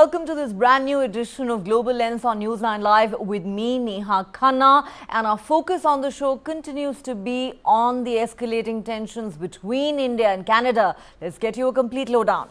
welcome to this brand new edition of Global Lens on News9 Live with me, Neha, Khanna. And our focus on the show continues to be on the escalating tensions between India and Canada. Let's get you a complete lowdown.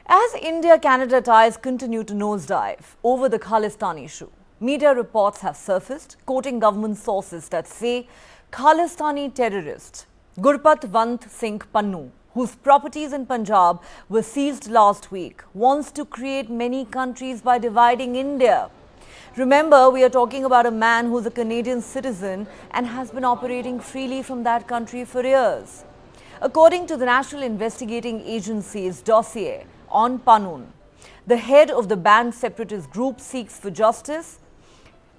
As India-Canada ties continue to nosedive over the Khalistani issue, media reports have surfaced quoting government sources that say Khalistani terrorist Gurpatwant Singh Pannun, whose properties in Punjab were seized last week, wants to create many countries by dividing India. Remember, we are talking about a man who's a Canadian citizen and has been operating freely from that country for years. According to the National Investigating Agency's dossier on Pannun, the head of the banned separatist group Seeks for Justice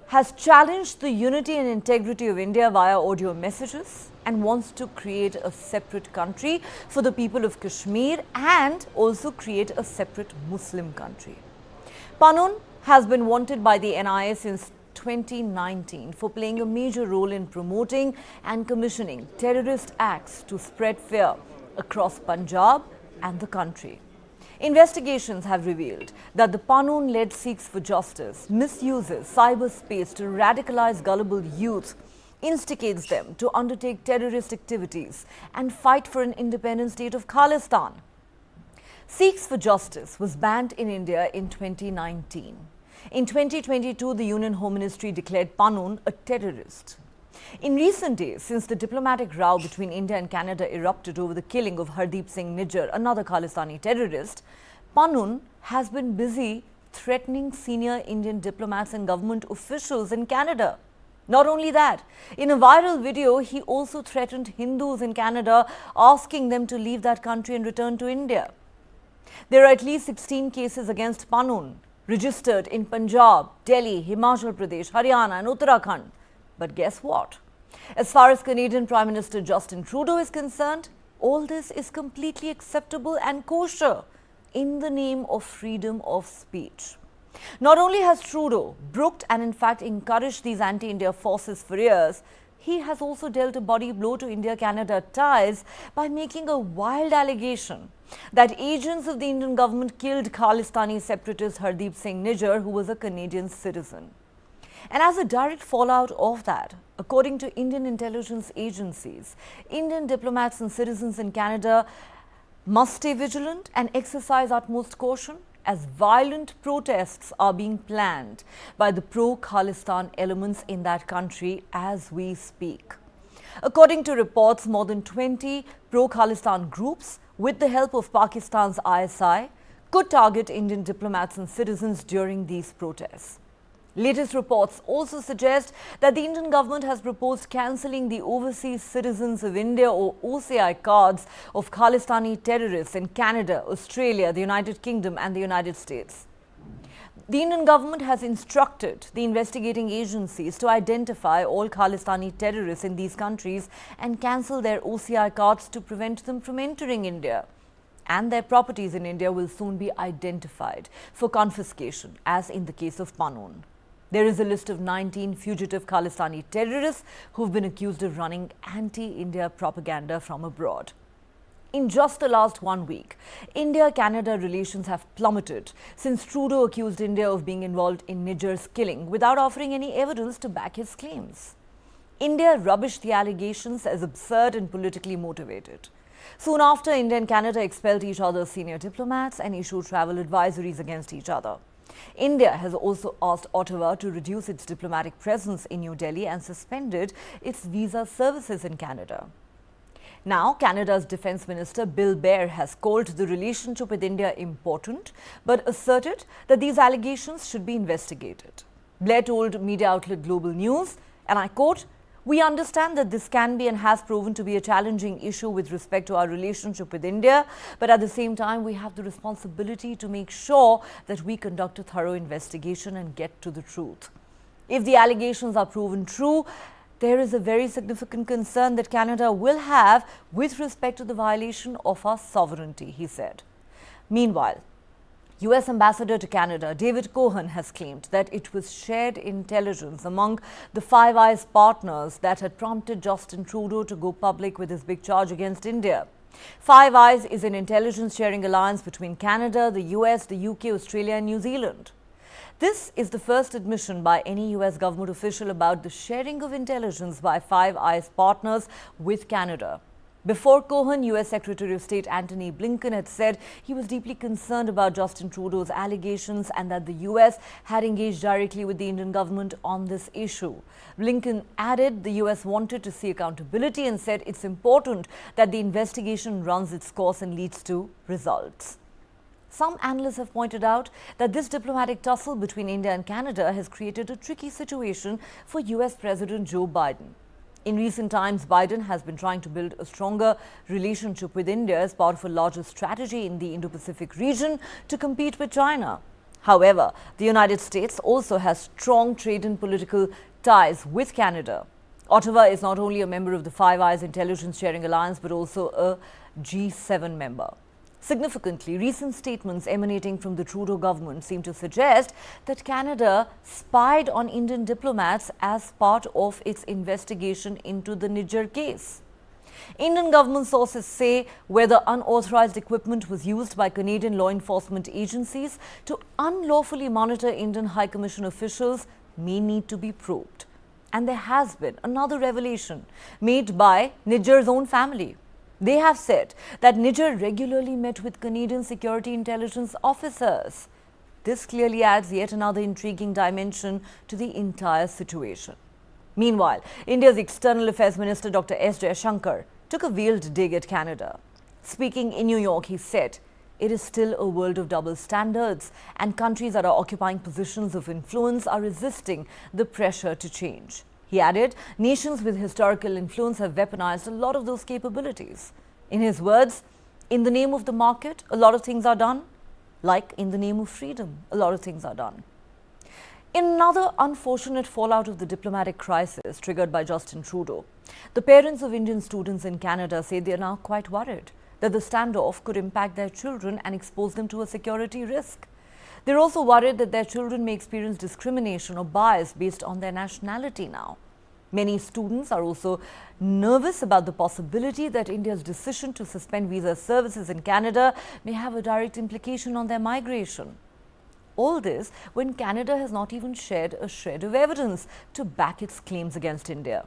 has challenged the unity and integrity of India via audio messages and wants to create a separate country for the people of Kashmir and also create a separate Muslim country. Pannun has been wanted by the NIA since 2019 for playing a major role in promoting and commissioning terrorist acts to spread fear across Punjab and the country. Investigations have revealed that the Pannun-led Seeks for Justice misuses cyberspace to radicalize gullible youth, instigates them to undertake terrorist activities and fight for an independent state of Khalistan. Seeks for Justice was banned in India in 2019. In 2022, the Union Home Ministry declared Pannun a terrorist. In recent days, since the diplomatic row between India and Canada erupted over the killing of Hardeep Singh Nijjar, another Khalistani terrorist, Pannun has been busy threatening senior Indian diplomats and government officials in Canada. Not only that, in a viral video, he also threatened Hindus in Canada, asking them to leave that country and return to India. There are at least 16 cases against Pannun registered in Punjab, Delhi, Himachal Pradesh, Haryana and Uttarakhand. But guess what? As far as Canadian Prime Minister Justin Trudeau is concerned, all this is completely acceptable and kosher in the name of freedom of speech. Not only has Trudeau brooked and in fact encouraged these anti-India forces for years, he has also dealt a body blow to India-Canada ties by making a wild allegation that agents of the Indian government killed Khalistani separatist Hardeep Singh Nijjar, who was a Canadian citizen. And as a direct fallout of that, according to Indian intelligence agencies, Indian diplomats and citizens in Canada must stay vigilant and exercise utmost caution as violent protests are being planned by the pro-Khalistan elements in that country as we speak. According to reports, more than 20 pro-Khalistan groups, with the help of Pakistan's ISI, could target Indian diplomats and citizens during these protests. Latest reports also suggest that the Indian government has proposed cancelling the Overseas Citizens of India or OCI cards of Khalistani terrorists in Canada, Australia, the United Kingdom and the United States. The Indian government has instructed the investigating agencies to identify all Khalistani terrorists in these countries and cancel their OCI cards to prevent them from entering India. And their properties in India will soon be identified for confiscation, as in the case of Pannun. There is a list of 19 fugitive Khalistani terrorists who've been accused of running anti-India propaganda from abroad. In just the last 1 week, India-Canada relations have plummeted since Trudeau accused India of being involved in Nijjar's killing without offering any evidence to back his claims. India rubbished the allegations as absurd and politically motivated. Soon after, India and Canada expelled each other's senior diplomats and issued travel advisories against each other. India has also asked Ottawa to reduce its diplomatic presence in New Delhi and suspended its visa services in Canada. Now, Canada's Defence Minister Bill Blair has called the relationship with India important, but asserted that these allegations should be investigated. Blair told media outlet Global News, and I quote, "We understand that this can be and has proven to be a challenging issue with respect to our relationship with India, but at the same time, we have the responsibility to make sure that we conduct a thorough investigation and get to the truth. If the allegations are proven true, there is a very significant concern that Canada will have with respect to the violation of our sovereignty," he said. Meanwhile, US Ambassador to Canada David Cohen has claimed that it was shared intelligence among the Five Eyes partners that had prompted Justin Trudeau to go public with his big charge against India. Five Eyes is an intelligence sharing alliance between Canada, the US, the UK, Australia and New Zealand. This is the first admission by any US government official about the sharing of intelligence by Five Eyes partners with Canada. Before Cohen, US Secretary of State Antony Blinken had said he was deeply concerned about Justin Trudeau's allegations and that the US had engaged directly with the Indian government on this issue. Blinken added the US wanted to see accountability and said it's important that the investigation runs its course and leads to results. Some analysts have pointed out that this diplomatic tussle between India and Canada has created a tricky situation for US President Joe Biden. In recent times, Biden has been trying to build a stronger relationship with India as part of a larger strategy in the Indo-Pacific region to compete with China. However, the United States also has strong trade and political ties with Canada. Ottawa is not only a member of the Five Eyes Intelligence Sharing Alliance but also a G7 member. Significantly, recent statements emanating from the Trudeau government seem to suggest that Canada spied on Indian diplomats as part of its investigation into the Niger case. Indian government sources say whether unauthorized equipment was used by Canadian law enforcement agencies to unlawfully monitor Indian High Commission officials may need to be probed. And there has been another revelation made by Niger's own family. They have said that Niger regularly met with Canadian security intelligence officers. This clearly adds yet another intriguing dimension to the entire situation. Meanwhile, India's External Affairs Minister Dr. S. Jaishankar took a veiled dig at Canada. Speaking in New York, he said, "It is still a world of double standards, and countries that are occupying positions of influence are resisting the pressure to change." He added, nations with historical influence have weaponized a lot of those capabilities. In his words, in the name of the market, a lot of things are done. Like in the name of freedom, a lot of things are done. In another unfortunate fallout of the diplomatic crisis triggered by Justin Trudeau, the parents of Indian students in Canada say they are now quite worried that the standoff could impact their children and expose them to a security risk. They're also worried that their children may experience discrimination or bias based on their nationality now. Many students are also nervous about the possibility that India's decision to suspend visa services in Canada may have a direct implication on their migration. All this when Canada has not even shared a shred of evidence to back its claims against India.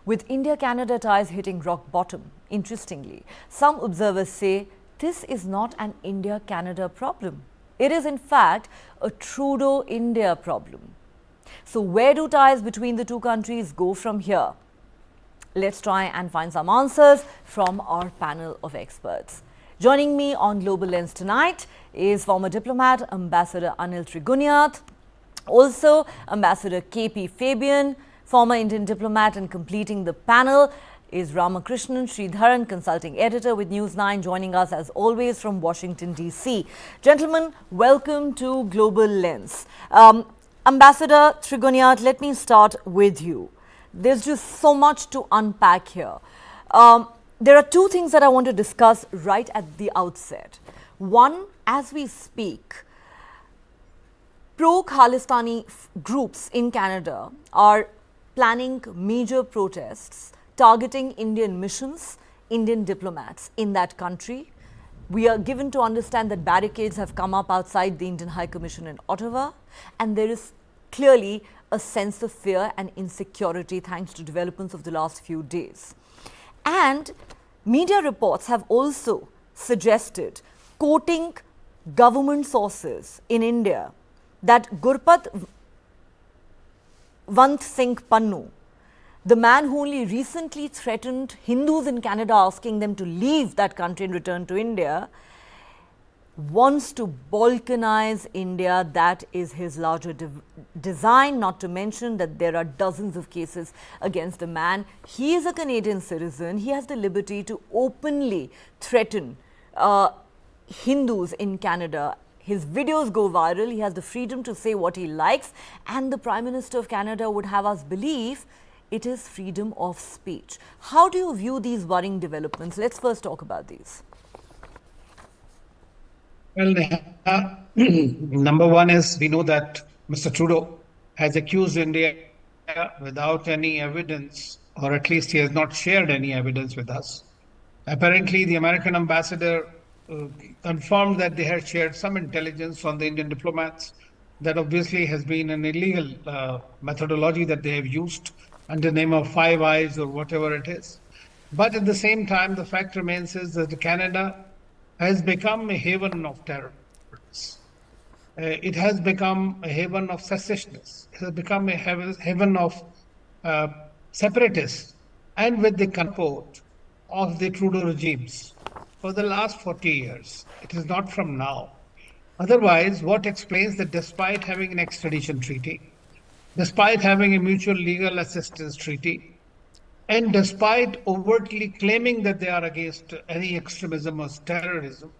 With India-Canada ties hitting rock bottom, interestingly, some observers say this is not an India-Canada problem. It is in fact a Trudeau-India problem. So where do ties between the two countries go from here? Let's try and find some answers from our panel of experts. Joining me on Global Lens tonight is former diplomat Ambassador Anil Trigunyat, also Ambassador KP Fabian, former Indian diplomat, and completing the panel is Ramakrishnan Sridharan, consulting editor with News9, joining us as always from Washington, D.C. Gentlemen, welcome to Global Lens. Ambassador Trigunyat, let me start with you. There's just so much to unpack here. There are two things that I want to discuss right at the outset. One, as we speak, pro-Khalistani groups in Canada are planning major protests targeting Indian missions, Indian diplomats in that country. We are given to understand that barricades have come up outside the Indian High Commission in Ottawa, and there is clearly a sense of fear and insecurity thanks to developments of the last few days. And media reports have also suggested, quoting government sources in India, that Gurpat Vant Singh Pannun, the man who only recently threatened Hindus in Canada, asking them to leave that country and return to India, wants to Balkanize India. That is his larger design, not to mention that there are dozens of cases against the man. He is a Canadian citizen. He has the liberty to openly threaten Hindus in Canada. His videos go viral. He has the freedom to say what he likes, and the Prime Minister of Canada would have us believe it is freedom of speech. How do you view these worrying developments? Let's first talk about these. Well, Neha, number one is we know that Mr. Trudeau has accused India without any evidence, or at least he has not shared any evidence with us, Apparently, the American ambassador uh, confirmed that they had shared some intelligence on the Indian diplomats. That obviously has been an illegal methodology that they have used under the name of Five Eyes or whatever it is. But at the same time, the fact remains is that Canada has become a haven of terrorists. It has become a haven of secessionists. It has become a haven of uh, separatists, and with the support of the Trudeau regimes for the last 40 years. It is not from now. Otherwise, what explains that despite having an extradition treaty, despite having a mutual legal assistance treaty, and despite overtly claiming that they are against any extremism or terrorism,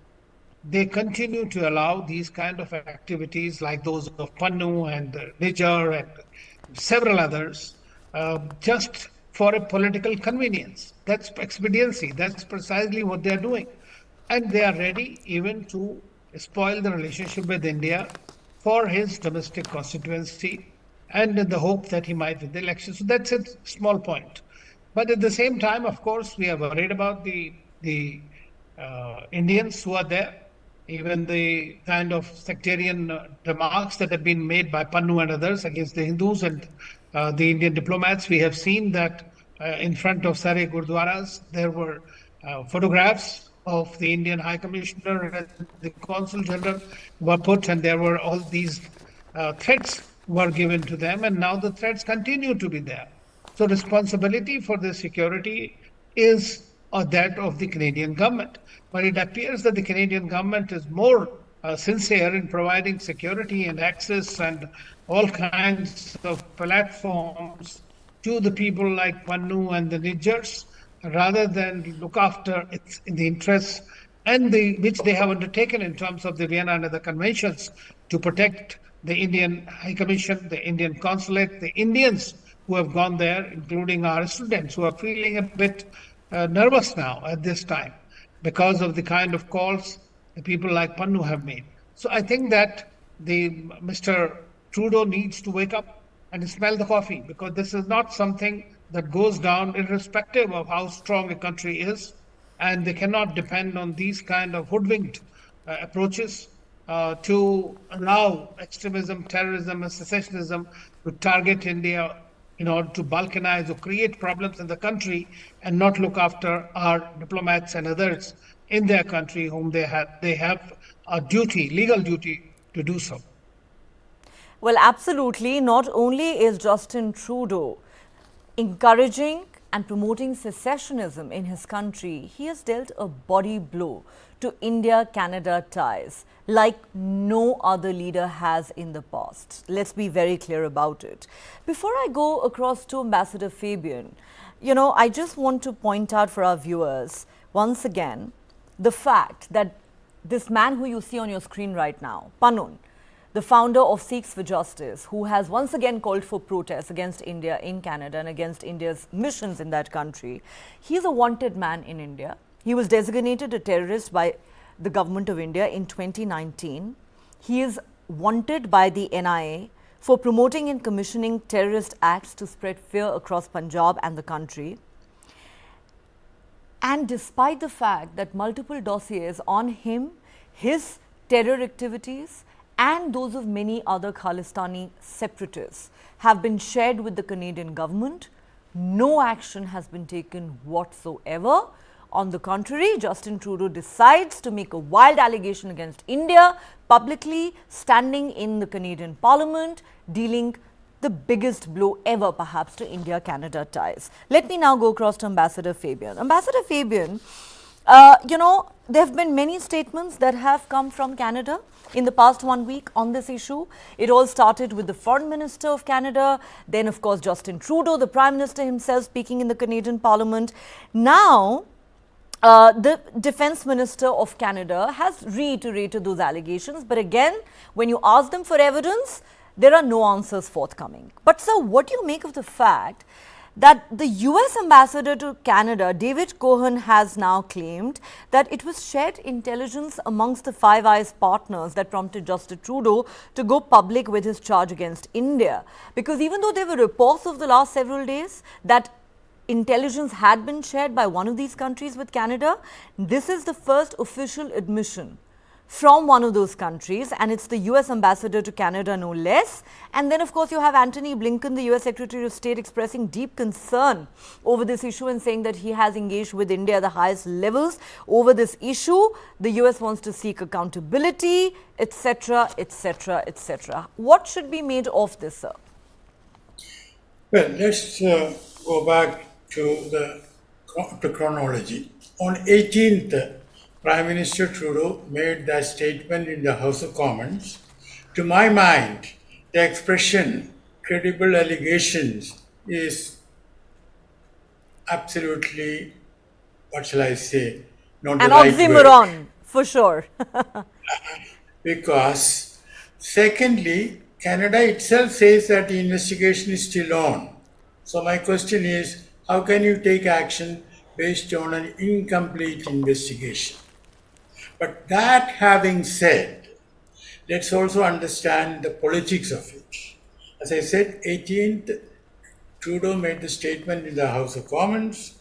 they continue to allow these kind of activities like those of Pannun and Niger and several others just for a political convenience. That's expediency. That's precisely what they're doing. And they are ready even to spoil the relationship with India for his domestic constituency and in the hope that he might win the election. So that's a small point. But at the same time, of course, we are worried about the Indians who are there, even the kind of sectarian remarks that have been made by Pannu and others against the Hindus and the Indian diplomats. We have seen that in front of Sare Gurdwaras, there were photographs of the Indian High Commissioner and the Consul General were put, and there were all these threats were given to them, and now the threats continue to be there. So responsibility for the security is that of the Canadian government. But it appears that the Canadian government is more sincere in providing security and access and all kinds of platforms to the people like Pannu and the Nigers, rather than look after its in the interests and which they have undertaken in terms of the Vienna and other conventions to protect the Indian High Commission, the Indian consulate, the Indians who have gone there, including our students who are feeling a bit nervous now at this time because of the kind of calls the people like Pannu have made. So I think that the Mr. Trudeau needs to wake up and smell the coffee, because this is not something that goes down irrespective of how strong a country is, and they cannot depend on these kind of hoodwinked approaches to allow extremism, terrorism, and secessionism to target India in order to balkanize or create problems in the country and not look after our diplomats and others in their country whom they have a duty, legal duty to do so. Well, absolutely. Not only is Justin Trudeau encouraging and promoting secessionism in his country, he has dealt a body blow to India-Canada ties like no other leader has in the past. Let's be very clear about it. Before I go across to Ambassador Fabian, I just want to point out for our viewers, once again, the fact that this man who you see on your screen right now, Pannun, the founder of Sikhs for Justice, who has once again called for protests against India in Canada and against India's missions in that country. He is a wanted man in India. He was designated a terrorist by the government of India in 2019. He is wanted by the NIA for promoting and commissioning terrorist acts to spread fear across Punjab and the country. And despite the fact that multiple dossiers on him, his terror activities, and those of many other Khalistani separatists have been shared with the Canadian government, no action has been taken whatsoever. On the contrary, Justin Trudeau decides to make a wild allegation against India publicly, standing in the Canadian Parliament, dealing the biggest blow ever perhaps to India-Canada ties. Let me now go across to Ambassador Fabian. Ambassador Fabian, there have been many statements that have come from Canada in the past 1 week on this issue. It all started with the Foreign Minister of Canada, then of course Justin Trudeau, the Prime Minister himself, speaking in the Canadian Parliament. Now, the Defence Minister of Canada has reiterated those allegations, but again, when you ask them for evidence, there are no answers forthcoming. But sir, what do you make of the fact that the US ambassador to Canada, David Cohen, has now claimed that it was shared intelligence amongst the Five Eyes partners that prompted Justin Trudeau to go public with his charge against India? Because even though there were reports of the last several days that intelligence had been shared by one of these countries with Canada. This is the first official admission from one of those countries, and it's the US ambassador to Canada, no less. And then, of course, you have Antony Blinken, the US Secretary of State, expressing deep concern over this issue and saying that he has engaged with India at the highest levels over this issue. The US wants to seek accountability, etc., etc., etc. What should be made of this, sir? Well, let's go back to the chronology. On 18th, Prime Minister Trudeau made that statement in the House of Commons. To my mind, the expression credible allegations is absolutely, what shall I say, not the right word. An oxymoron, for sure. Because, secondly, Canada itself says that the investigation is still on. So my question is, how can you take action based on an incomplete investigation? But that having said, let's also understand the politics of it. As I said, 18th, Trudeau made the statement in the House of Commons.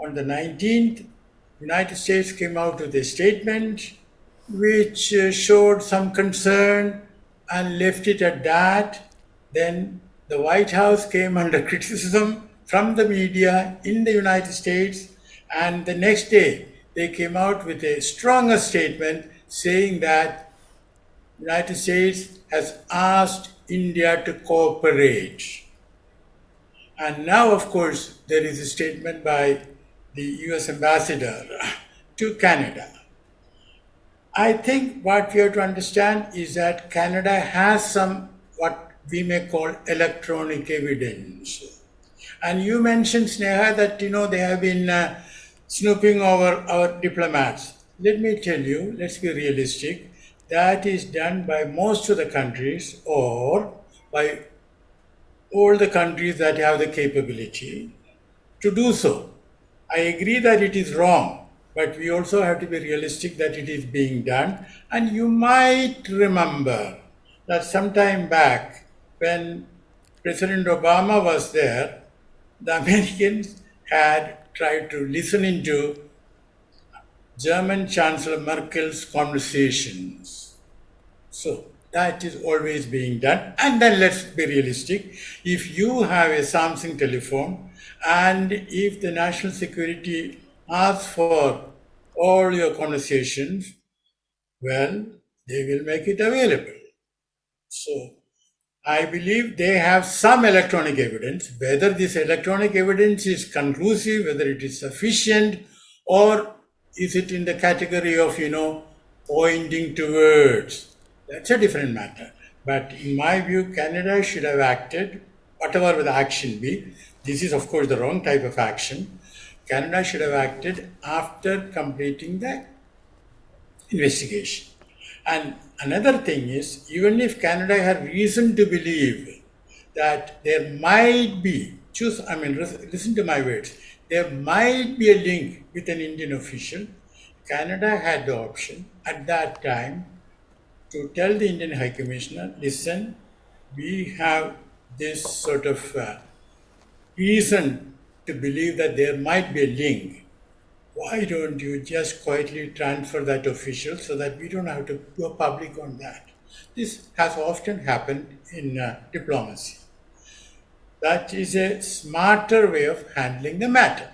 On the 19th, United States came out with a statement which showed some concern and left it at that. Then the White House came under criticism from the media in the United States, and the next day they came out with a stronger statement saying that the United States has asked India to cooperate. And now, of course, there is a statement by the US ambassador to Canada. I think what we have to understand is that Canada has some what we may call electronic evidence. And you mentioned, Neha, that they have been snooping over our diplomats. Let me tell you, let's be realistic, that is done by most of the countries or by all the countries that have the capability to do so. I agree that it is wrong, but we also have to be realistic that it is being done. And you might remember that some time back when President Obama was there, the Americans had tried to listen into German Chancellor Merkel's conversations. So that is always being done. And then let's be realistic. If you have a Samsung telephone and if the national security asks for all your conversations, well, they will make it available. So I believe they have some electronic evidence. Whether this electronic evidence is conclusive, whether it is sufficient, or is it in the category of, pointing towards, that's a different matter. But in my view, Canada should have acted, whatever the action be. This is, of course, the wrong type of action. Canada should have acted after completing the investigation. And another thing is, even if Canada had reason to believe that there might be, listen to my words, there might be a link with an Indian official, Canada had the option at that time to tell the Indian High Commissioner, listen, we have this sort of reason to believe that there might be a link. Why don't you just quietly transfer that official so that we don't have to go public on that? This has often happened in diplomacy. That is a smarter way of handling the matter.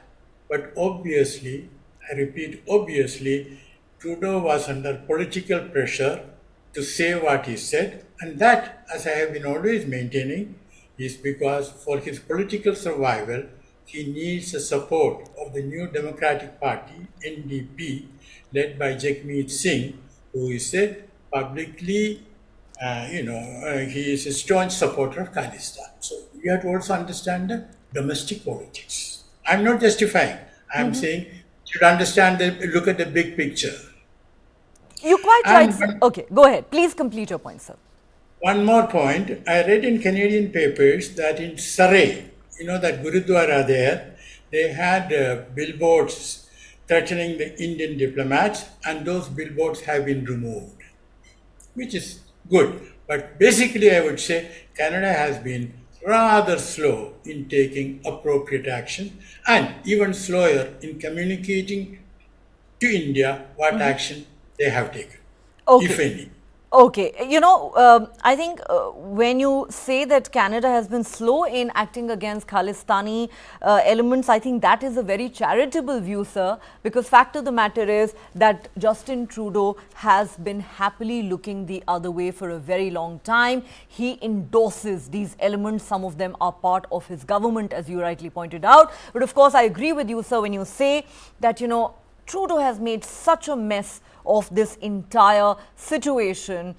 But obviously, I repeat, obviously, Trudeau was under political pressure to say what he said. And that, as I have been always maintaining, is because for his political survival, he needs the support of the New Democratic Party, NDP, led by Jagmeet Singh, who is a publicly, he is a staunch supporter of Khalistan. So we have to also understand the domestic politics. I'm not justifying. I'm saying you should understand, look at the big picture. You're quite right, sir. Okay, go ahead. Please complete your point, sir. One more point. I read in Canadian papers that in Surrey, that Gurudwara there, they had billboards threatening the Indian diplomats, and those billboards have been removed, which is good. But basically, I would say Canada has been rather slow in taking appropriate action and even slower in communicating to India what action they have taken, if Okay. any. Okay, I think when you say that Canada has been slow in acting against Khalistani elements, I think that is a very charitable view, sir, because fact of the matter is that Justin Trudeau has been happily looking the other way for a very long time. He endorses these elements. Some of them are part of his government, as you rightly pointed out. But of course, I agree with you, sir, when you say that, Trudeau has made such a mess of this entire situation,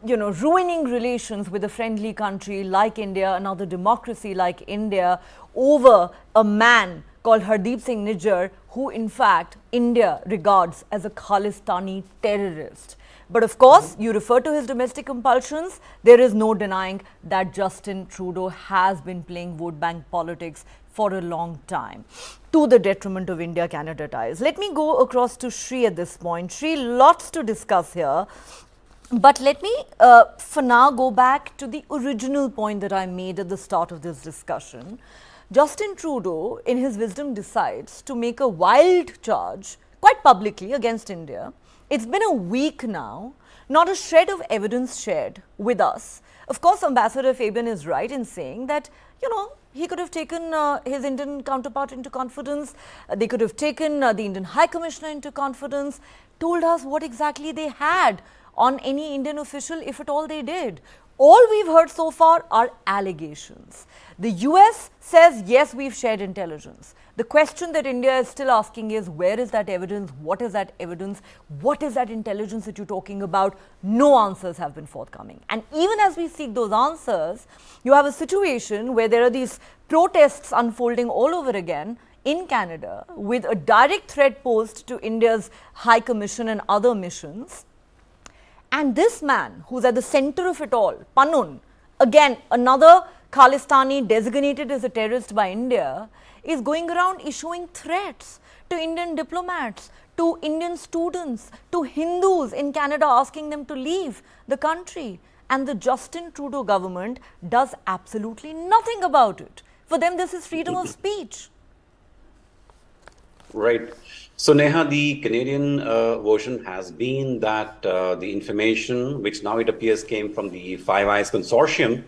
ruining relations with a friendly country like India, another democracy like India, over a man called Hardeep Singh Nijjar, who in fact India regards as a Khalistani terrorist. But of course, you refer to his domestic compulsions. There is no denying that Justin Trudeau has been playing vote bank politics for a long time, to the detriment of India-Canada ties. Let me go across to Shri at this point. Shri, lots to discuss here. But let me, for now, go back to the original point that I made at the start of this discussion. Justin Trudeau, in his wisdom, decides to make a wild charge, quite publicly, against India. It's been a week now, not a shred of evidence shared with us. Of course, Ambassador Fabian is right in saying that, he could have taken his Indian counterpart into confidence. They could have taken the Indian High Commissioner into confidence, told us what exactly they had on any Indian official, if at all they did. All we've heard so far are allegations. The US says, yes, we've shared intelligence. The question that India is still asking is, where is that evidence? What is that evidence? What is that intelligence that you're talking about? No answers have been forthcoming. And even as we seek those answers, you have a situation where there are these protests unfolding all over again in Canada with a direct threat posed to India's High Commission and other missions. And this man, who's at the center of it all, Pannun, again, another Khalistani designated as a terrorist by India, is going around issuing threats to Indian diplomats, to Indian students, to Hindus in Canada, asking them to leave the country. And the Justin Trudeau government does absolutely nothing about it. For them, this is freedom of speech. Right. So, Neha, the Canadian version has been that the information, which now it appears came from the Five Eyes Consortium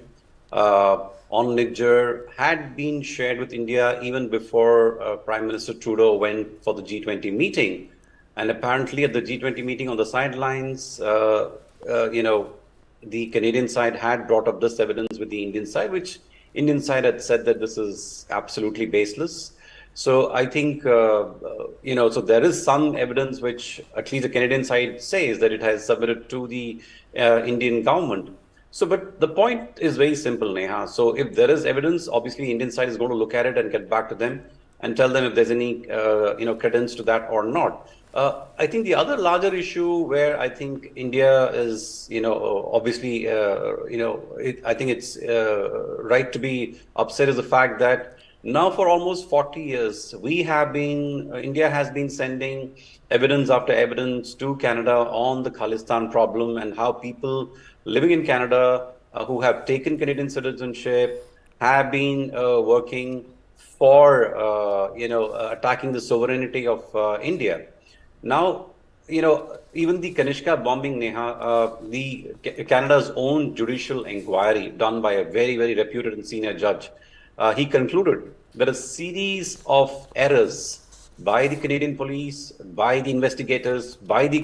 on Nijjar, had been shared with India even before Prime Minister Trudeau went for the G20 meeting. And apparently at the G20 meeting on the sidelines, the Canadian side had brought up this evidence with the Indian side, which Indian side had said that this is absolutely baseless. So I think, so there is some evidence which at least the Canadian side says that it has submitted to the Indian government. So, but the point is very simple, Neha. So if there is evidence, obviously Indian side is going to look at it and get back to them and tell them if there's any, credence to that or not. I think the other larger issue where I think India is, obviously, I think it's right to be upset is the fact that now for almost 40 years, India has been sending evidence after evidence to Canada on the Khalistan problem and how people living in Canada who have taken Canadian citizenship have been working for, attacking the sovereignty of India. Now, even the Kanishka bombing, Neha, the Canada's own judicial inquiry done by a very, very reputed and senior judge, he concluded that a series of errors by the Canadian police, by the investigators, by the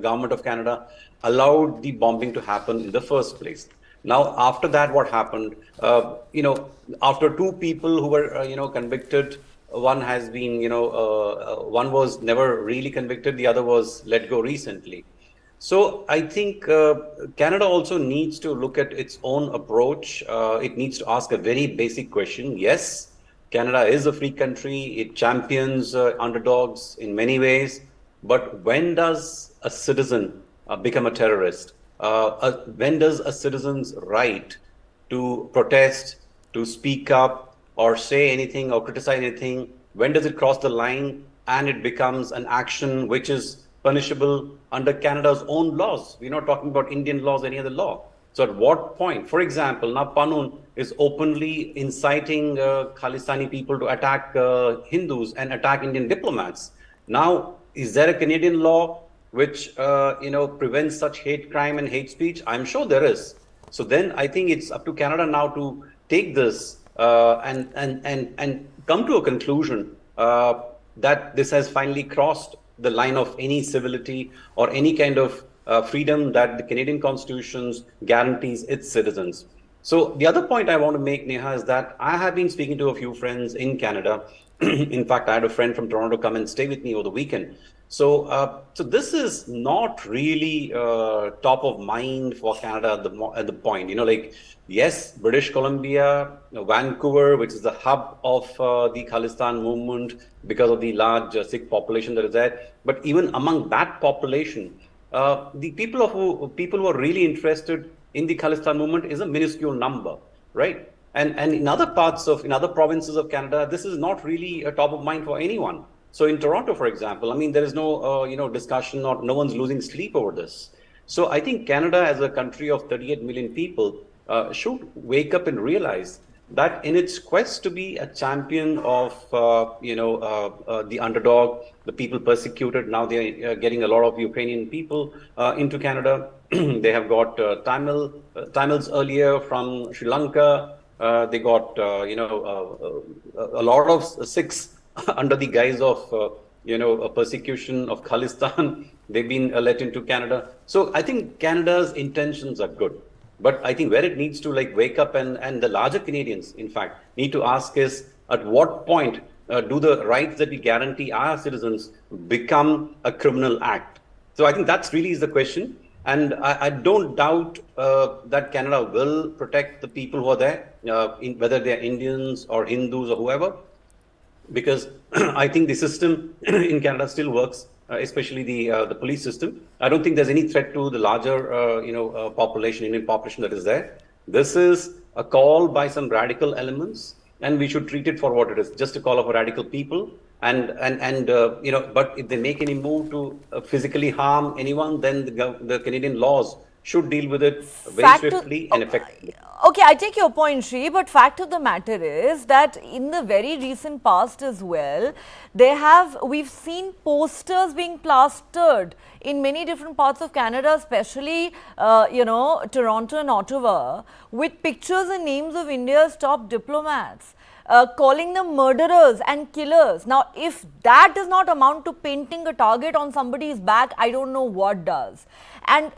government of Canada allowed the bombing to happen in the first place. Now, after that, what happened? After two people who were, convicted, one has been, one was never really convicted, the other was let go recently. So I think Canada also needs to look at its own approach. It needs to ask a very basic question. Yes, Canada is a free country. It champions underdogs in many ways. But when does a citizen become a terrorist? When does a citizen's right to protest, to speak up, or say anything or criticize anything, when does it cross the line and it becomes an action which is punishable under Canada's own laws? We're not talking about Indian laws, any other law. So at what point, for example, now Pannun is openly inciting Khalistani people to attack Hindus and attack Indian diplomats. Now, is there a Canadian law which prevents such hate crime and hate speech? I'm sure there is. So then I think it's up to Canada now to take this and come to a conclusion that this has finally crossed the line of any civility or any kind of freedom that the Canadian Constitution guarantees its citizens. So the other point I want to make, Neha, is that I have been speaking to a few friends in Canada. In fact, I had a friend from Toronto come and stay with me over the weekend. So this is not really top of mind for Canada at the point. Yes, British Columbia, Vancouver, which is the hub of the Khalistan movement because of the large Sikh population that is there. But even among that population, the people who are really interested in the Khalistan movement is a minuscule number, right? And in other provinces of Canada, this is not really a top of mind for anyone. So in Toronto, for example, I mean, there is no discussion, or no one's losing sleep over this. So I think Canada, as a country of 38 million people, should wake up and realize that in its quest to be a champion of the underdog, the people persecuted. Now they are getting a lot of Ukrainian people into Canada. They have got Tamils earlier from Sri Lanka. They got a lot of Sikhs under the guise of a persecution of Khalistan. They've been let into Canada. So I think Canada's intentions are good. But I think where it needs to wake up, and the larger Canadians, in fact, need to ask is, at what point do the rights that we guarantee our citizens become a criminal act? So I think that's really is the question. And I don't doubt that Canada will protect the people who are there, whether they're Indians or Hindus or whoever, because I think the system in Canada still works. Especially the police system. I don't think there's any threat to the larger, Indian population that is there. This is a call by some radical elements, and we should treat it for what it is, just a call of a radical people. But if they make any move to physically harm anyone, then the Canadian laws should deal with it very swiftly and effectively. Okay, I take your point, Shri, but fact of the matter is that in the very recent past as well, we've seen posters being plastered in many different parts of Canada, especially, Toronto and Ottawa, with pictures and names of India's top diplomats. Calling them murderers and killers. Now, if that does not amount to painting a target on somebody's back, I don't know what does. And,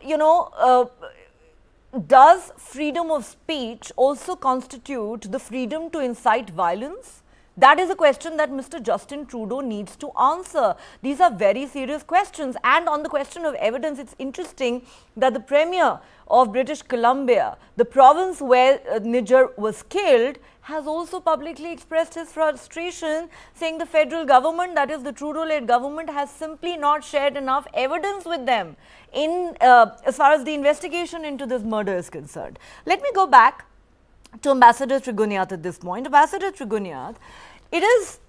does freedom of speech also constitute the freedom to incite violence? That is a question that Mr. Justin Trudeau needs to answer. These are very serious questions. And on the question of evidence, it's interesting that the Premier of British Columbia, the province where Niger was killed, has also publicly expressed his frustration, saying the federal government, that is the Trudeau-led government, has simply not shared enough evidence with them as far as the investigation into this murder is concerned. Let me go back to Ambassador Trigunyat at this point. Ambassador Trigunyat, it is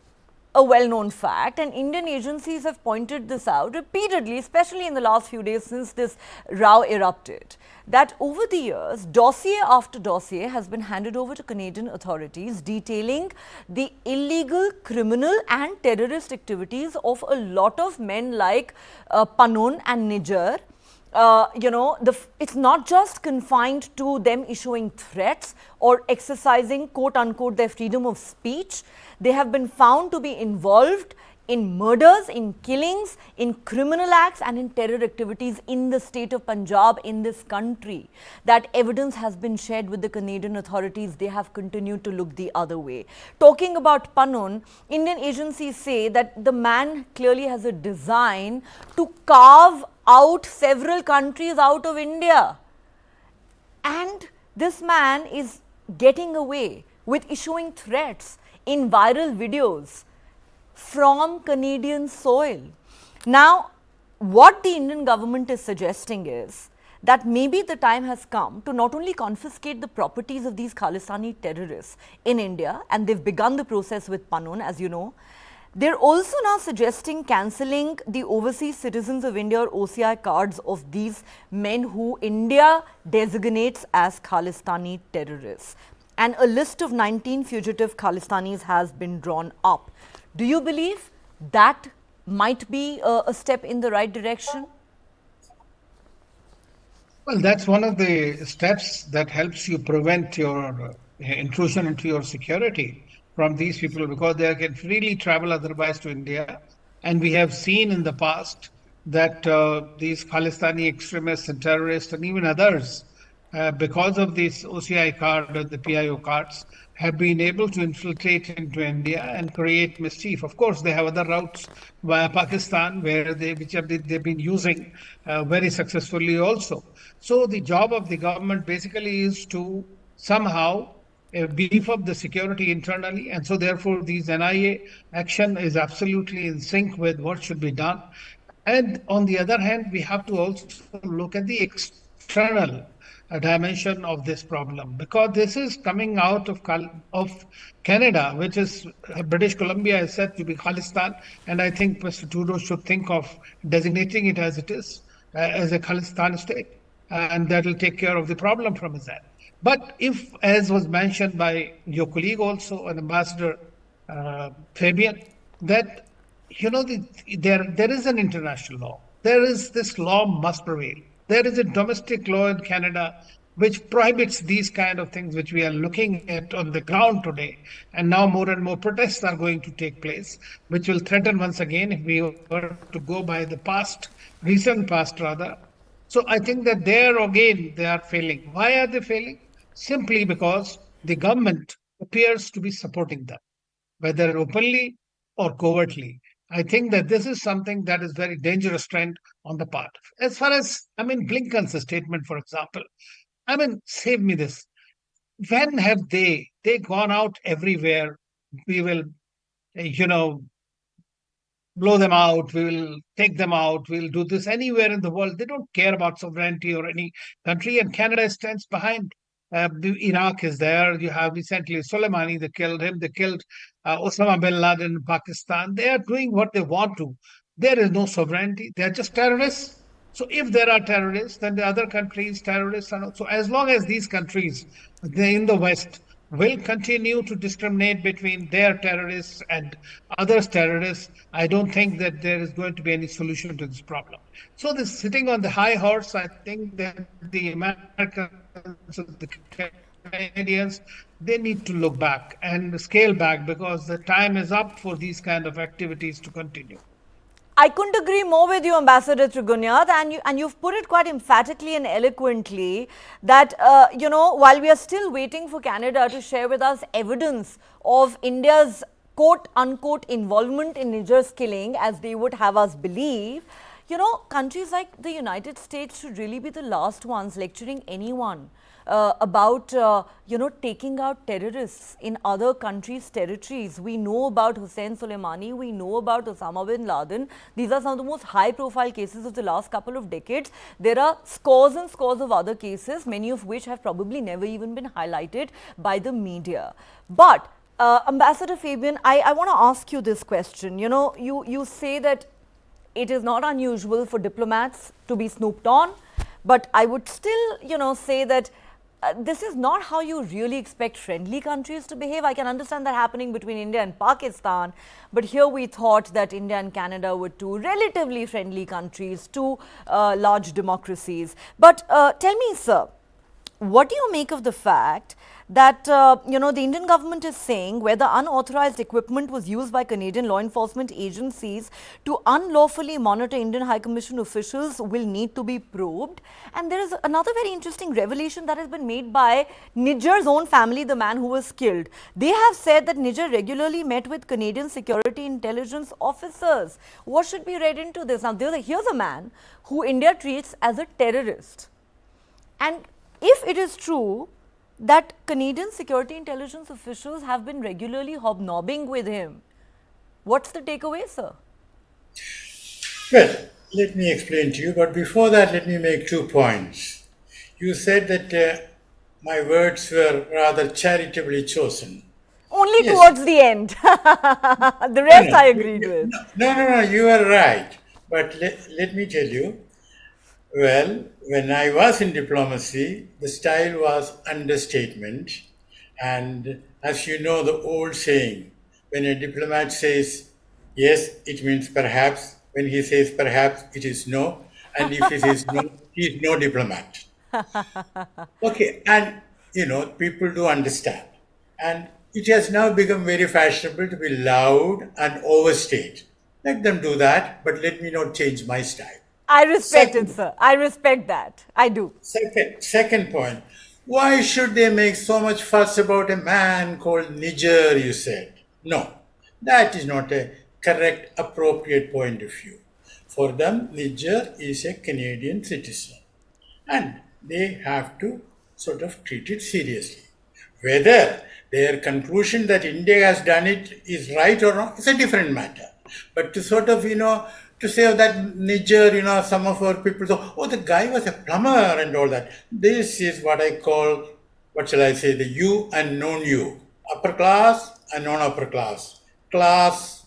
a well-known fact, and Indian agencies have pointed this out repeatedly, especially in the last few days since this row erupted, that over the years, dossier after dossier has been handed over to Canadian authorities detailing the illegal, criminal and terrorist activities of a lot of men like Pannun and Niger. It's not just confined to them issuing threats or exercising quote-unquote their freedom of speech. They have been found to be involved in murders, in killings, in criminal acts and in terror activities in the state of Punjab, in this country. That evidence has been shared with the Canadian authorities. They have continued to look the other way. Talking about Pannun, Indian agencies say that the man clearly has a design to carve out several countries out of India. And this man is getting away with issuing threats in viral videos from Canadian soil. Now, what the Indian government is suggesting is that maybe the time has come to not only confiscate the properties of these Khalistani terrorists in India, and they've begun the process with Pannun, as you know, They're also now suggesting cancelling the overseas citizens of India or OCI cards of these men who India designates as Khalistani terrorists. And a list of 19 fugitive Khalistanis has been drawn up. Do you believe that might be a step in the right direction? Well, that's one of the steps that helps you prevent your intrusion into your security from these people, because they can freely travel otherwise to India. And we have seen in the past that these Khalistani extremists and terrorists and even others, because of this OCI card or the PIO cards, have been able to infiltrate into India and create mischief. Of course, they have other routes via Pakistan, where they've been using very successfully also. So the job of the government basically is to somehow beef up the security internally, and so therefore these NIA action is absolutely in sync with what should be done. And on the other hand, we have to also look at the external dimension of this problem, because this is coming out of Canada, which is British Columbia is said to be Khalistan, and I think Mr. Trudeau should think of designating it as it is, as a Khalistan state, and that will take care of the problem from his end. But if, as was mentioned by your colleague also, an Ambassador Fabian, that there is an international law. There is this law must prevail. There is a domestic law in Canada which prohibits these kind of things, which we are looking at on the ground today. And now more and more protests are going to take place, which will threaten once again if we were to go by the recent past rather. So I think that there again they are failing. Why are they failing? Simply because the government appears to be supporting them, whether openly or covertly. I think that this is something that is very dangerous trend on the part. As far as, Blinken's statement, for example, save me this. When have they gone out everywhere? We will, blow them out, we will take them out, we'll do this anywhere in the world. They don't care about sovereignty or any country, and Canada stands behind. Iraq is there. You have recently Soleimani, they killed him. They killed Osama bin Laden in Pakistan. They are doing what they want to. There is no sovereignty. They are just terrorists. So if there are terrorists, then the other countries, terrorists are not. So as long as these countries in the West will continue to discriminate between their terrorists and others' terrorists, I don't think that there is going to be any solution to this problem. So this sitting on the high horse, I think that the Americans, the Canadians, they need to look back and scale back, because the time is up for these kind of activities to continue. I couldn't agree more with you, Ambassador Trigunyat, and you've put it quite emphatically and eloquently that, while we are still waiting for Canada to share with us evidence of India's quote-unquote involvement in Niger's killing, as they would have us believe, countries like the United States should really be the last ones lecturing anyone about, taking out terrorists in other countries' territories. We know about Hussein Soleimani, we know about Osama bin Laden. These are some of the most high-profile cases of the last couple of decades. There are scores and scores of other cases, many of which have probably never even been highlighted by the media. But, Ambassador Fabian, I want to ask you this question. You say that it is not unusual for diplomats to be snooped on, but I would still, say that this is not how you really expect friendly countries to behave. I can understand that happening between India and Pakistan, but here we thought that India and Canada were two relatively friendly countries, two large democracies. But tell me, sir, what do you make of the fact that, the Indian government is saying whether unauthorized equipment was used by Canadian law enforcement agencies to unlawfully monitor Indian High Commission officials will need to be probed. And there is another very interesting revelation that has been made by Niger's own family, the man who was killed. They have said that Niger regularly met with Canadian security intelligence officers. What should be read into this? Now, here's a man who India treats as a terrorist. And if it is true that Canadian security intelligence officials have been regularly hobnobbing with him, what's the takeaway, sir? Well, let me explain to you, but before that, let me make 2 points. You said that my words were rather charitably chosen. Oh, only Yes. towards the end. The rest I agreed with. No, you are right. But let me tell you, well, when I was in diplomacy, the style was understatement. And as you know, the old saying, when a diplomat says yes, it means perhaps. When he says perhaps, it is no. And if he says no, he is no diplomat. Okay, and people do understand. And it has now become very fashionable to be loud and overstate. Let them do that, but let me not change my style. I respect it, sir. I respect that. I do. Second point. Why should they make so much fuss about a man called Niger, you said? No, that is not a correct, appropriate point of view. For them, Niger is a Canadian citizen. And they have to sort of treat it seriously. Whether their conclusion that India has done it is right or wrong is a different matter. But to sort of, to say that Niger, some of our people say, oh, the guy was a plumber and all that. This is what I call, what shall I say, the you and non-you. Upper class and non-upper class. Class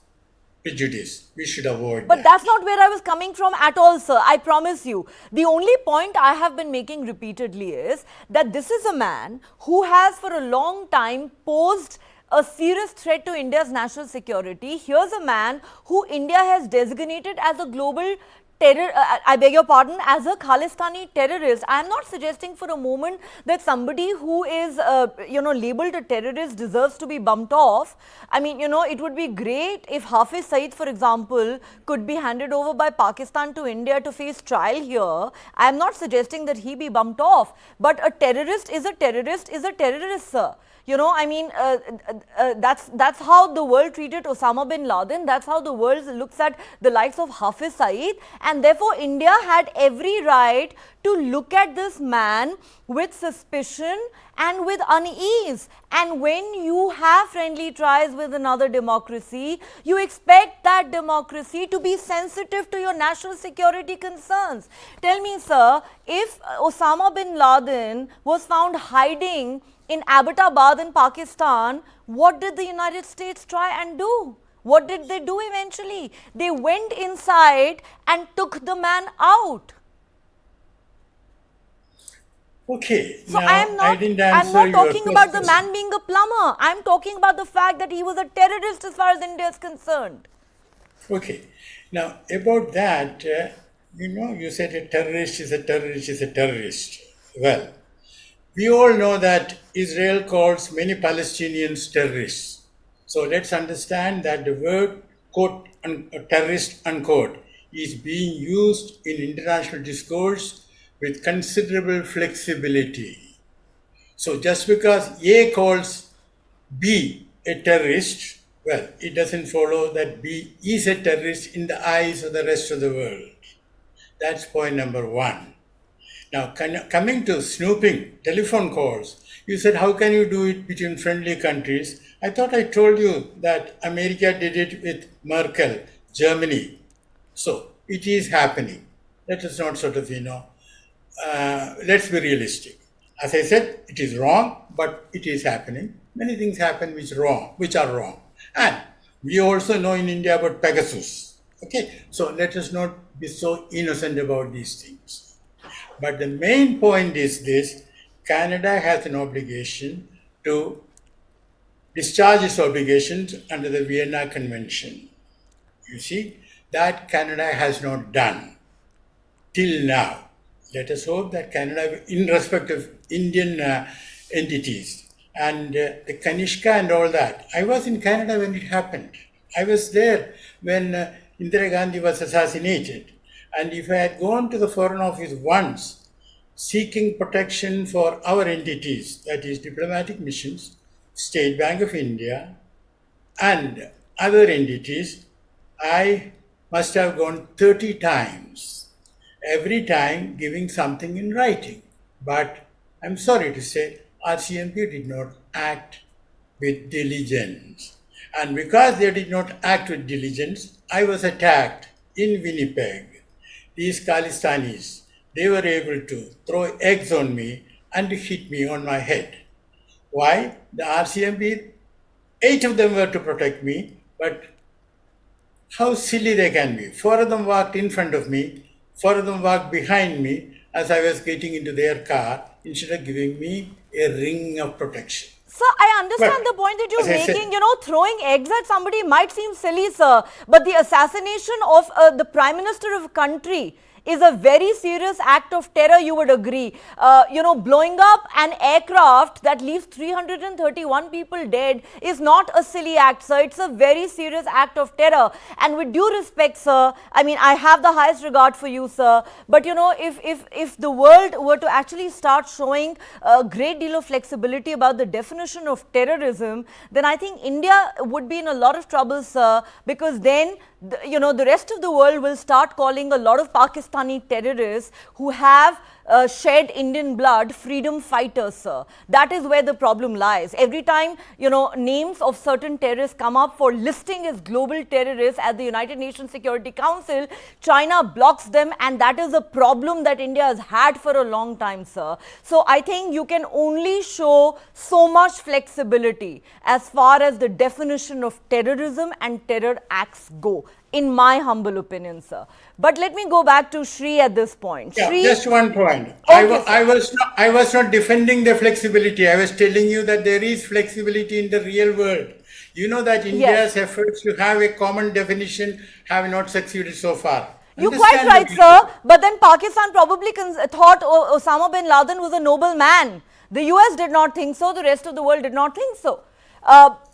prejudice. We should avoid But that. that's not where I was coming from at all, sir. I promise you. The only point I have been making repeatedly is that this is a man who has for a long time posed a serious threat to India's national security. Here's a man who India has designated as a global terror, I beg your pardon, as a Khalistani terrorist. I am not suggesting for a moment that somebody who is, labeled a terrorist deserves to be bumped off. I mean, it would be great if Hafiz Saeed, for example, could be handed over by Pakistan to India to face trial here. I am not suggesting that he be bumped off, but a terrorist is a terrorist, sir. That's how the world treated Osama bin Laden. That's how the world looks at the likes of Hafiz Saeed. And therefore, India had every right to look at this man with suspicion and with unease. And when you have friendly ties with another democracy, you expect that democracy to be sensitive to your national security concerns. Tell me, sir, if Osama bin Laden was found hiding in Abbottabad in Pakistan, what did the United States try and do? What did they do eventually? They went inside and took the man out. Okay. So now, I'm not talking about the man being a plumber. I'm talking about the fact that he was a terrorist as far as India is concerned. Okay. Now, about that, you said a terrorist is a terrorist is a terrorist. Well, we all know that Israel calls many Palestinians terrorists. So let's understand that the word, quote, terrorist, unquote, is being used in international discourse with considerable flexibility. So just because A calls B a terrorist, well, it doesn't follow that B is a terrorist in the eyes of the rest of the world. That's point number one. Now, coming to snooping, telephone calls, you said, how can you do it between friendly countries? I thought I told you that America did it with Merkel, Germany. So, it is happening. Let us not sort of, let's be realistic. As I said, it is wrong, but it is happening. Many things happen which are wrong. And we also know in India about Pegasus. Okay, so let us not be so innocent about these things. But the main point is this: Canada has an obligation to discharge its obligations under the Vienna Convention. You see, that Canada has not done till now. Let us hope that Canada, in respect of Indian entities and the Kanishka and all that. I was in Canada when it happened. I was there when Indira Gandhi was assassinated. And if I had gone to the Foreign Office once seeking protection for our entities, that is diplomatic missions, State Bank of India, and other entities, I must have gone 30 times, every time giving something in writing. But I'm sorry to say, RCMP did not act with diligence. And because they did not act with diligence, I was attacked in Winnipeg. These Khalistanis, they were able to throw eggs on me and hit me on my head. Why? The RCMP 8 of them were to protect me, but how silly they can be. 4 of them walked in front of me, 4 of them walked behind me as I was getting into their car instead of giving me a ring of protection. Sir, I understand But, the point that you're as I said- making. You know, throwing eggs at somebody might seem silly, sir, but the assassination of the Prime Minister of a country is a very serious act of terror, you would agree. You know, blowing up an aircraft that leaves 331 people dead is not a silly act, sir. It's a very serious act of terror. And with due respect, sir, I mean, I have the highest regard for you, sir. But, you know, if the world were to actually start showing a great deal of flexibility about the definition of terrorism, then I think India would be in a lot of trouble, sir, because then, you know, the rest of the world will start calling a lot of Pakistani terrorists who have shed Indian blood freedom fighters, sir. That is where the problem lies. Every time, you know, names of certain terrorists come up for listing as global terrorists at the United Nations Security Council, China blocks them, and that is a problem that India has had for a long time, sir. So I think you can only show so much flexibility as far as the definition of terrorism and terror acts go, in my humble opinion, sir. But let me go back to Shri at this point. Yeah, Shri, just one point. Okay, I was not defending the flexibility. I was telling you that there is flexibility in the real world. You know that India's efforts to have a common definition have not succeeded so far. you're quite right, sir. But then Pakistan probably thought Osama bin Laden was a noble man. The US did not think so. The rest of the world did not think so.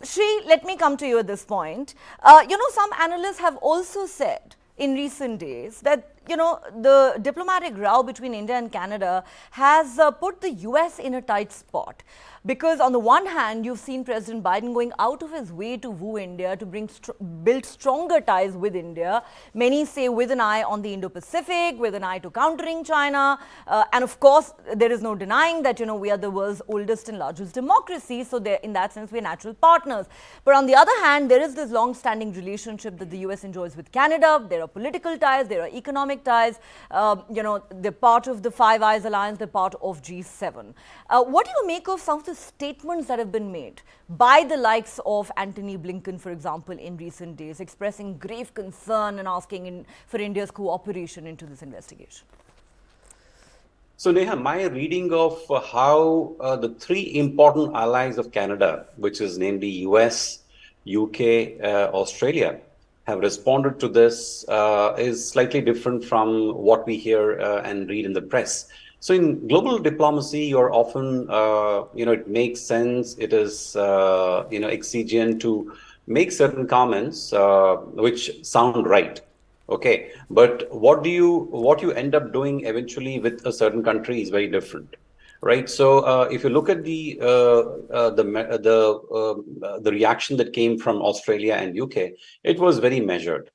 Shri, let me come to you at this point. You know, some analysts have also said in recent days that, you know, the diplomatic row between India and Canada has put the US in a tight spot. Because on the one hand, you've seen President Biden going out of his way to woo India, to build stronger ties with India. Many say with an eye on the Indo-Pacific, with an eye to countering China. And of course, there is no denying that, you know, we are the world's oldest and largest democracy. So in that sense, we're natural partners. But on the other hand, there is this long-standing relationship that the US enjoys with Canada. There are political ties, there are economic ties. You know, they're part of the Five Eyes Alliance, they're part of G7. What do you make of some of the statements that have been made by the likes of Antony Blinken, for example, in recent days, expressing grave concern and asking for India's cooperation into this investigation? So, Neha, my reading of how the three important allies of Canada, which is namely US, UK, Australia, have responded to this is slightly different from what we hear and read in the press. So in global diplomacy, you're often, you know, it makes sense. It is, you know, exigent to make certain comments which sound right. Okay, but what you end up doing eventually with a certain country is very different, right? So if you look at the reaction that came from Australia and UK, it was very measured.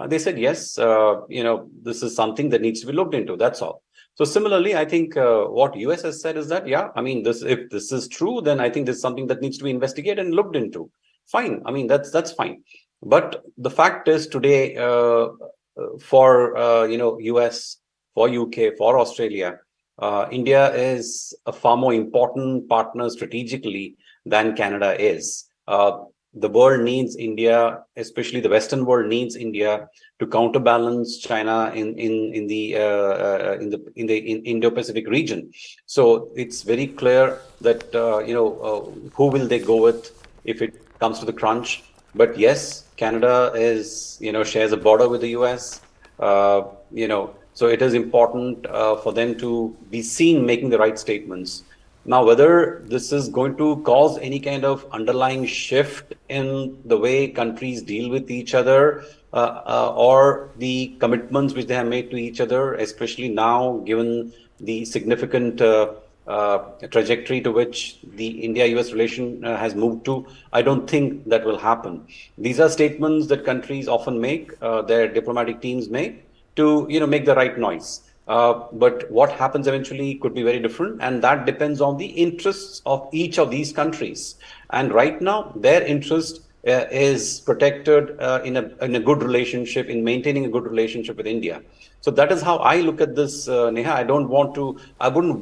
They said yes, you know, this is something that needs to be looked into. That's all. So similarly, I think what US has said is that, yeah, I mean, if this is true, then I think this is something that needs to be investigated and looked into. Fine. I mean, that's fine. But the fact is today, for you know, US, for UK, for Australia, India is a far more important partner strategically than Canada is. The world needs India, especially the Western world needs India to counterbalance China in the Indo-Pacific region. So it's very clear that you know, who will they go with if it comes to the crunch? But yes, Canada is, you know, shares a border with the US. You know, so it is important for them to be seen making the right statements. Now, whether this is going to cause any kind of underlying shift in the way countries deal with each other or the commitments which they have made to each other, especially now, given the significant trajectory to which the India-US relation has moved to, I don't think that will happen. These are statements that countries often make, their diplomatic teams make, to, you know, make the right noise. But what happens eventually could be very different, and that depends on the interests of each of these countries. And right now, their interest is protected in a good relationship, in maintaining a good relationship with India. So that is how I look at this, Neha. I wouldn't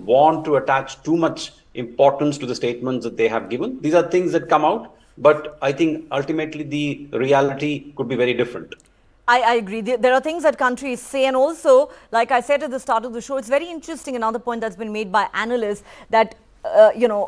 want to attach too much importance to the statements that they have given. These are things that come out. But I think ultimately the reality could be very different. I agree. There are things that countries say, and also, like I said at the start of the show, it's very interesting. Another point that's been made by analysts that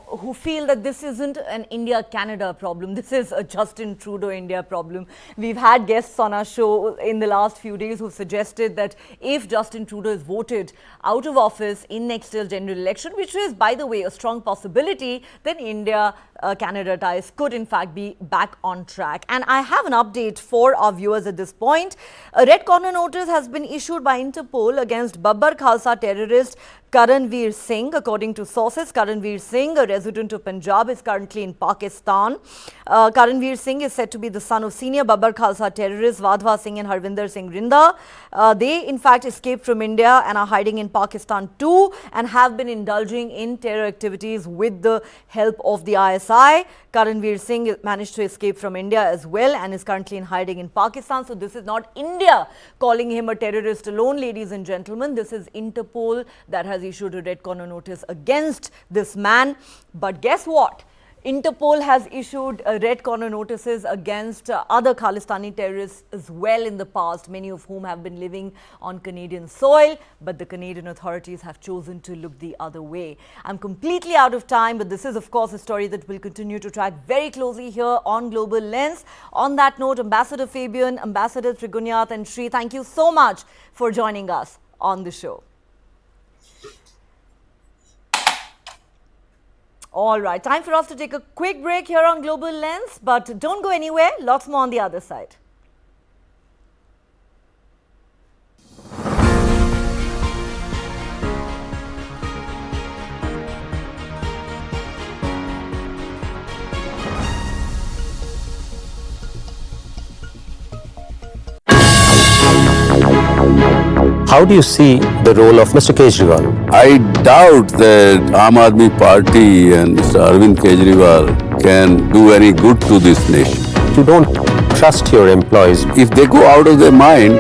who feel that this isn't an India-Canada problem. This is a Justin Trudeau-India problem. We've had guests on our show in the last few days who suggested that if Justin Trudeau is voted out of office in next year's general election, which is, by the way, a strong possibility, then India-Canada ties could in fact be back on track. And I have an update for our viewers at this point. A red corner notice has been issued by Interpol against Babbar Khalsa terrorist Karanveer Singh. According to sources, Karanveer Singh, a resident of Punjab, is currently in Pakistan. Karanveer Singh is said to be the son of senior Babbar Khalsa terrorists Wadhwa Singh and Harvinder Singh Rinda. They in fact escaped from India and are hiding in Pakistan too, and have been indulging in terror activities with the help of the ISI. Karanveer Singh managed to escape from India as well and is currently in hiding in Pakistan. So this is not India calling him a terrorist alone, ladies and gentlemen. This is Interpol that has issued a red corner notice against this man. But guess what? Interpol has issued red corner notices against other Khalistani terrorists as well in the past, many of whom have been living on Canadian soil, but the Canadian authorities have chosen to look the other way. I'm completely out of time, but this is of course a story that we'll continue to track very closely here on Global Lens. On that note, Ambassador Fabian, Ambassador Trigunyat and Sri, thank you so much for joining us on the show. All right, time for us to take a quick break here on Global Lens, but don't go anywhere, lots more on the other side. How do you see the role of Mr. Kejriwal? I doubt that Aam Aadmi Party and Mr. Arvind Kejriwal can do any good to this nation. You don't trust your employees. If they go out of their mind,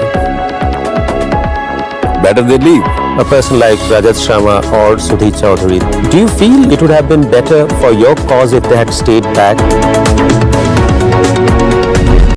better they leave. A person like Rajat Sharma or Sudhi Chaudhary, do you feel it would have been better for your cause if they had stayed back?